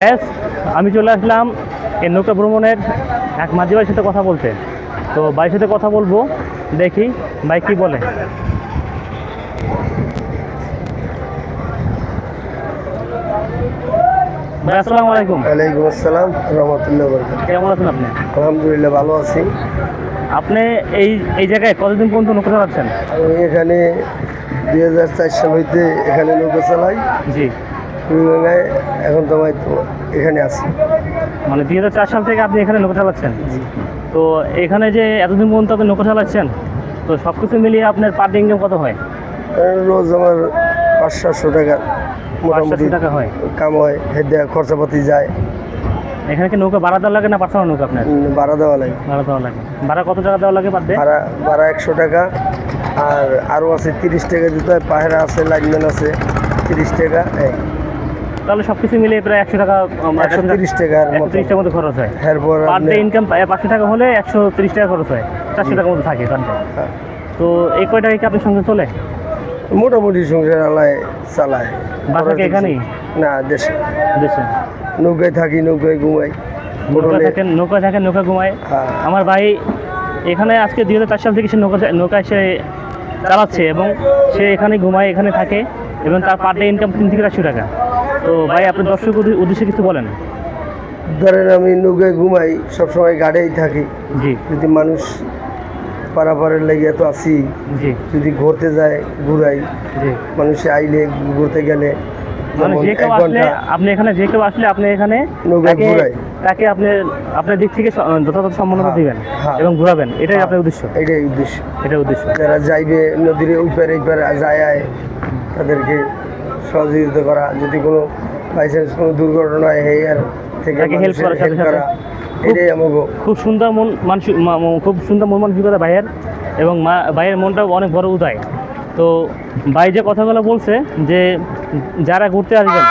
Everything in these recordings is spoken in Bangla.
ব্যাস, আমি চলে আসলাম এই নৌকা ভ্রমণের এক মাঝি ভাইয়ের সাথে কথা বলতে। তো ভাইয়ের সাথে কথা বলবো, দেখি ভাই কি বলে। ভাই আসসালামু আলাইকুম। ওয়ালাইকুম আসসালাম রহমতুল্লাহ বরকাত। কেমন আছেন আপনি? আলহামদুলিল্লাহ ভালো আছি। আপনি এই এই জায়গায় কতদিন পর্যন্ত নৌকা চালাচ্ছেন? আমি এখানে 2004 সাল হইতে এখানে নৌকা চালাই জি, কুড়িগঙ্গায়। এখন তো আমি তো এখানে আছি। মানে 2004 সাল থেকে আপনি এখানে নৌকা চালাচ্ছেন। জি, তো এখানে যে এতদিন পর্যন্ত আপনি নৌকা চালাচ্ছেন, তো সব কিছু মিলিয়ে আপনার পার ডে ইনকাম কত হয়? রোজ আমার 500-700 টাকা মোটামুটি 500 টাকা হয়। কাম হয়, হেদে খরচাপাতি যায়। এখানে কি নৌকা ভাড়া দেওয়া লাগে না পার্সোনাল নৌকা আপনার? ভাড়া দেওয়া লাগে। ভাড়া দেওয়া লাগে। ভাড়া কত টাকা দেওয়া লাগে পার ডে? ভাড়া 100 টাকা। আর আরও আছে 30 টাকা দিতে হয়। পাহাড়া আছে, লাইনম্যান আছে 30 টাকা। তাহলে সব কিছু মিলিয়ে প্রায় 100 টাকা, 130 টাকার মতো 130 টাকার মতো খরচ হয়। এরপর পার ডে ইনকাম 500 টাকা হলে 130 টাকা খরচ হয়, 400 টাকার মতো থাকে পার ডে। হ্যাঁ। তো এই কয় টাকা কি আপনার সঙ্গে চলে? মোটামুটি সংসার আলায় চালায়। বাসা কি এখানেই? না, দেশে। দেশে নৌকায় থাকি, নৌকায় ঘুমাই। নৌকা থাকেন, নৌকা ঘুমায়। হ্যাঁ। আমার ভাই এখানে আজকে 2004 সাল থেকে সে নৌকা সে চালাচ্ছে এবং সে এখানে ঘুমায়, এখানে থাকে এবং তার পার ডে ইনকাম 3 থেকে 400 টাকা। তো ভাই আপনার দর্শক উদ্দেশ্যে কিছু বলেন। ধরেন আমি নৌকায় ঘুমাই, সবসময় গাড়িই থাকি। জি যদি মানুষ পারাপারের লেগে তো আছি, জি যদি ঘুরতে যায় ঘুরাই। জি মানুষে আইলে ঘুরতে গেলে মানে যেমন যে কেউ 1 আসলে ঘন্টা আপনি এখানে, যে কেউ আসলে আপনি এখানে নৌকায় ঘুরাই। তাকে আপনি আপনার দিক থেকে যথাযথ সম্মাননা হ্যাঁ, দিবেন হ্যাঁ। এবং ঘুরাবেন, এটাই আপনার উদ্দেশ্য। এটাই উদ্দেশ্য। এটাই উদ্দেশ্য। যারা যাইবে নদীর ওই পারে এই পারে যায়, তাদেরকে সহযোগিতা করা। যদি কোনো বাইচান্স কোনো দুর্ঘটনা হয়, হেয়ার থেকে তাকে হেল্প করার সাথে সাথে এটাই আমাকে। খুব সুন্দর খুব সুন্দর মন মানসিকতা ভাইয়ের, এবং ভাইয়ের মনটাও অনেক বড় উদয়। তো ভাই যে কথাগুলো বলছে যে যারা ঘুরতে আসবেন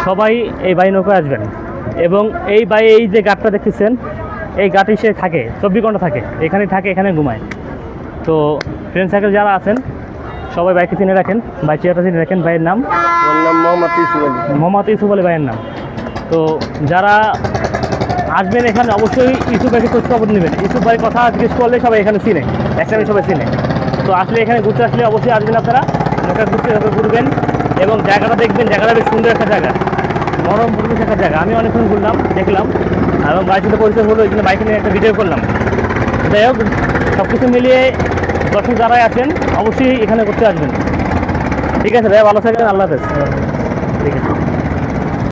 সবাই এই ভাই নৌকায় আসবেন, এবং এই ভাই এই যে ঘাটটা দেখতেছেন, এই ঘাটে সে থাকে 24 ঘন্টা থাকে, এখানে থাকে, এখানে ঘুমায়। তো ফ্রেন্ড সার্কেল যারা আছেন সবাই বাইকে চিনে রাখেন, ভাই চেয়ারটা চিনে রাখেন। ভাইয়ের নাম আমার নাম মোহাম্মদ ইউসুফ আলী। মোহাম্মদ ইউসুফ আলী ভাইয়ের নাম। তো যারা আসবেন এখানে অবশ্যই ইউসুফ ভাইকে খোঁজ খবর নেবেন। ইউসুফ ভাইয়ের কথা জিজ্ঞেস করলে সবাই এখানে চিনে, একসাথে সবাই চিনে। তো আসলে এখানে ঘুরতে আসলে অবশ্যই আসবেন আপনারা, নৌকা ঘুরবেন এবং জায়গাটা দেখবেন। জায়গাটা বেশ সুন্দর একটা জায়গা, নরম পরিবেশ একটা জায়গা। আমি অনেকক্ষণ ঘুরলাম, দেখলাম এবং বাইকের সাথে পরিচয় হলো, এই জন্য বাইকে নিয়ে একটা ভিডিও করলাম। যাই হোক, সব কিছু মিলিয়ে দর্শক যারাই আছেন অবশ্যই এখানে ঘুরতে আসবেন। ঠিক আছে ভাই, ভালো থাকবেন, আল্লাহ হাফেজ। ঠিক আছে।